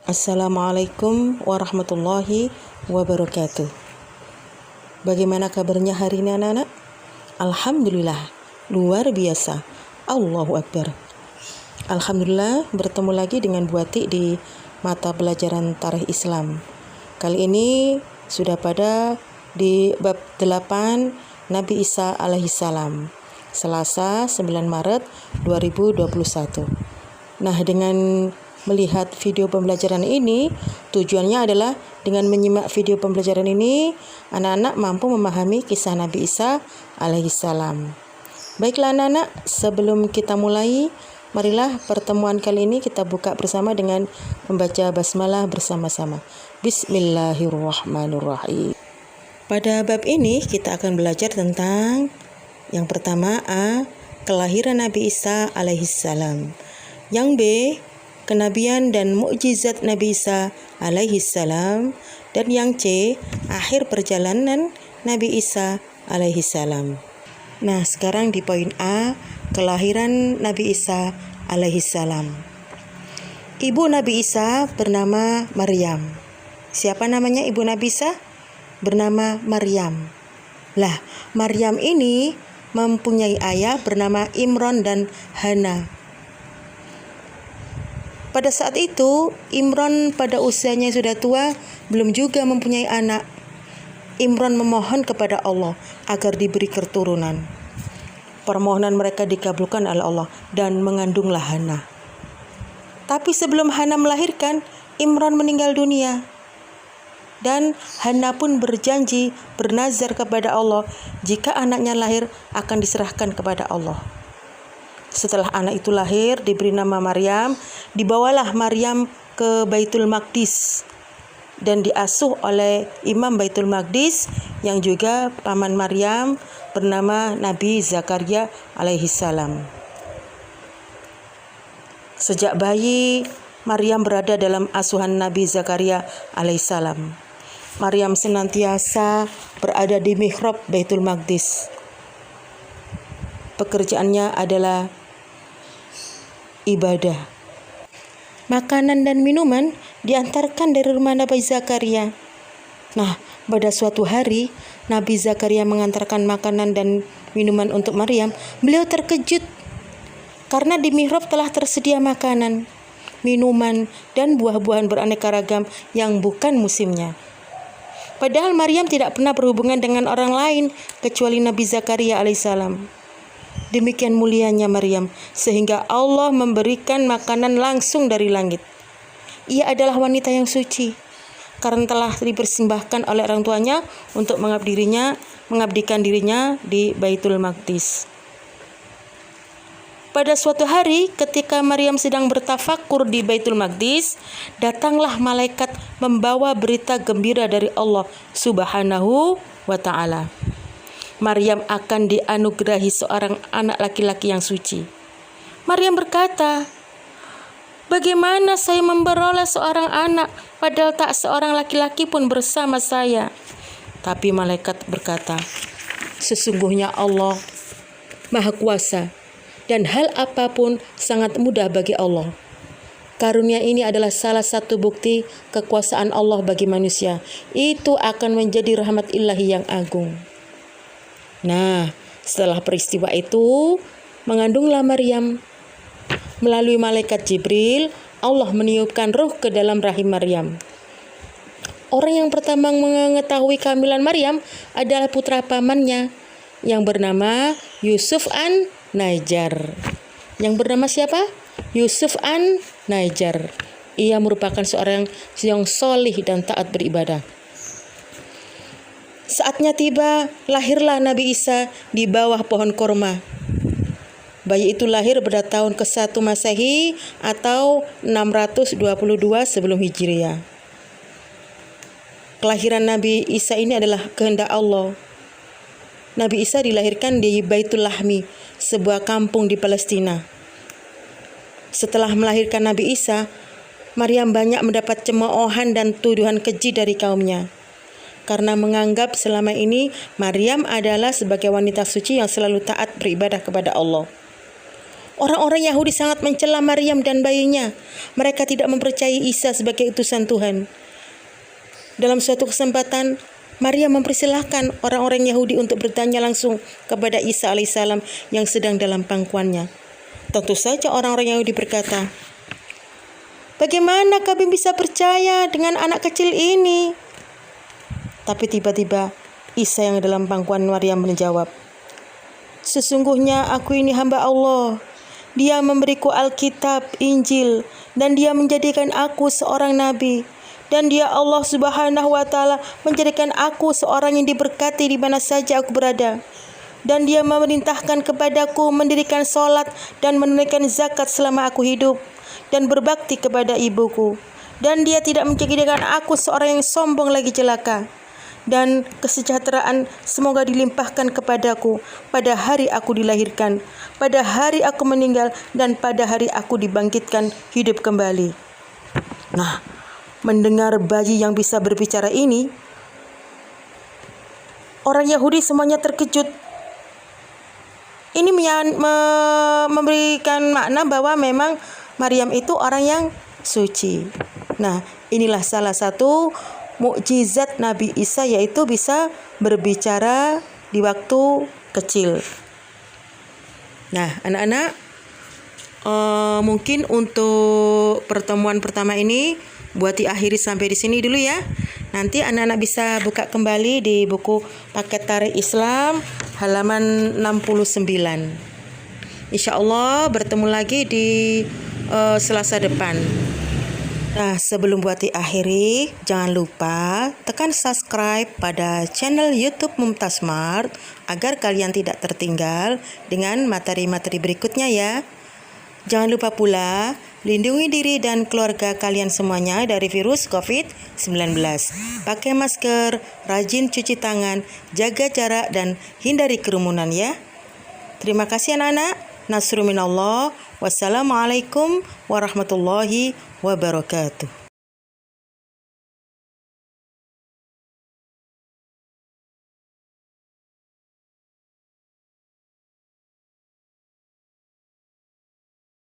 Assalamualaikum warahmatullahi wabarakatuh. Bagaimana kabarnya hari ini anak-anak? Alhamdulillah, luar biasa. Allahu Akbar. Alhamdulillah bertemu lagi dengan Bu Ati di mata pelajaran Tarikh Islam. Kali ini sudah pada di bab 8 Nabi Isa alaihissalam, Selasa 9 Maret 2021. Nah, dengan melihat video pembelajaran ini, tujuannya adalah dengan menyimak video pembelajaran ini, anak-anak mampu memahami kisah Nabi Isa alaihissalam. Baiklah anak-anak, sebelum kita mulai, marilah pertemuan kali ini kita buka bersama dengan membaca basmalah bersama-sama. Bismillahirrahmanirrahim. Pada bab ini kita akan belajar tentang yang pertama A. Kelahiran Nabi Isa alaihissalam. Yang B. Kenabian dan mukjizat Nabi Isa alaihissalam. Dan yang C. Akhir perjalanan Nabi Isa alaihissalam. Nah, sekarang di poin A. Kelahiran Nabi Isa alaihissalam. Ibu Nabi Isa bernama Maryam. Siapa namanya ibu Nabi Isa? Bernama Maryam. Lah, Maryam ini mempunyai ayah bernama Imron dan Hana. Pada saat itu, Imron pada usianya sudah tua, belum juga mempunyai anak. Imron memohon kepada Allah agar diberi keturunan. Permohonan mereka dikabulkan oleh Allah dan mengandunglah Hana. Tapi sebelum Hana melahirkan, Imron meninggal dunia. Dan Hana pun berjanji, bernazar kepada Allah, jika anaknya lahir akan diserahkan kepada Allah. Setelah anak itu lahir, diberi nama Maryam, dibawalah Maryam ke Baitul Maqdis dan diasuh oleh Imam Baitul Maqdis yang juga paman Maryam bernama Nabi Zakaria alaihissalam. Sejak bayi, Maryam berada dalam asuhan Nabi Zakaria alaihissalam. Maryam senantiasa berada di mihrab Baitul Maqdis. Pekerjaannya adalah ibadah. Makanan dan minuman diantarkan dari rumah Nabi Zakaria. Nah, pada suatu hari Nabi Zakaria mengantarkan makanan dan minuman untuk Maryam. Beliau terkejut karena di mihrab telah tersedia makanan, minuman, dan buah-buahan beraneka ragam yang bukan musimnya. Padahal Maryam tidak pernah berhubungan dengan orang lain kecuali Nabi Zakaria alaihissalam. Demikian mulianya Maryam sehingga Allah memberikan makanan langsung dari langit. Ia adalah wanita yang suci karena telah dipersembahkan oleh orang tuanya untuk mengabdikan dirinya di Baitul Maqdis. Pada suatu hari ketika Maryam sedang bertafakur di Baitul Maqdis, datanglah malaikat membawa berita gembira dari Allah Subhanahu wa ta'ala. Maryam akan dianugerahi seorang anak laki-laki yang suci. Maryam berkata, "Bagaimana saya memperoleh seorang anak padahal tak seorang laki-laki pun bersama saya?" Tapi malaikat berkata, "Sesungguhnya Allah Maha Kuasa dan hal apapun sangat mudah bagi Allah. Karunia ini adalah salah satu bukti kekuasaan Allah bagi manusia. Itu akan menjadi rahmat ilahi yang agung." Nah, setelah peristiwa itu, mengandunglah Maryam. Melalui malaikat Jibril, Allah meniupkan ruh ke dalam rahim Maryam. Orang yang pertama mengetahui kehamilan Maryam adalah putra pamannya yang bernama Yusuf an-Najjar. Yang bernama siapa? Yusuf an-Najjar. Ia merupakan seorang yang solih dan taat beribadah. Saatnya tiba, lahirlah Nabi Isa di bawah pohon korma. Bayi itu lahir pada tahun ke-1 Masehi atau 622 sebelum Hijriah. Kelahiran Nabi Isa ini adalah kehendak Allah. Nabi Isa dilahirkan di Baitul Lahmi, sebuah kampung di Palestina. Setelah melahirkan Nabi Isa, Maryam banyak mendapat cemoohan dan tuduhan keji dari kaumnya. Karena menganggap selama ini Maryam adalah sebagai wanita suci yang selalu taat beribadah kepada Allah. Orang-orang Yahudi sangat mencela Maryam dan bayinya. Mereka tidak mempercayai Isa sebagai utusan Tuhan. Dalam suatu kesempatan, Maryam mempersilahkan orang-orang Yahudi untuk bertanya langsung kepada Isa alaihissalam yang sedang dalam pangkuannya. Tentu saja orang-orang Yahudi berkata, "Bagaimana kami bisa percaya dengan anak kecil ini?" Tapi tiba-tiba Isa yang dalam pangkuan Maryam menjawab, "Sesungguhnya aku ini hamba Allah. Dia memberiku Alkitab, Injil, dan Dia menjadikan aku seorang nabi. Dan Dia Allah Subhanahu wa Ta'ala menjadikan aku seorang yang diberkati di mana saja aku berada. Dan Dia memerintahkan kepadaku mendirikan sholat dan menunaikan zakat selama aku hidup, dan berbakti kepada ibuku. Dan Dia tidak menjadikan aku seorang yang sombong lagi celaka. Dan kesejahteraan semoga dilimpahkan kepadaku pada hari aku dilahirkan, pada hari aku meninggal, dan pada hari aku dibangkitkan hidup kembali." Nah, mendengar bayi yang bisa berbicara ini, orang Yahudi semuanya terkejut. Ini memberikan makna bahwa memang Maryam itu orang yang suci. Nah, inilah salah satu mukjizat Nabi Isa, yaitu bisa berbicara di waktu kecil. Nah, anak-anak, mungkin untuk pertemuan pertama ini buat diakhiri sampai di sini dulu ya. Nanti anak-anak bisa buka kembali di buku Paket Tarikh Islam halaman 69. Insya Allah bertemu lagi di Selasa depan. Nah, sebelum buat diakhiri, jangan lupa tekan subscribe pada channel YouTube Mumtaz Smart agar kalian tidak tertinggal dengan materi-materi berikutnya ya. Jangan lupa pula lindungi diri dan keluarga kalian semuanya dari virus COVID-19. Pakai masker, rajin cuci tangan, jaga jarak, dan hindari kerumunan ya. Terima kasih anak-anak. Nasrul minallah. Wassalamualaikum warahmatullahi wabarakatuh.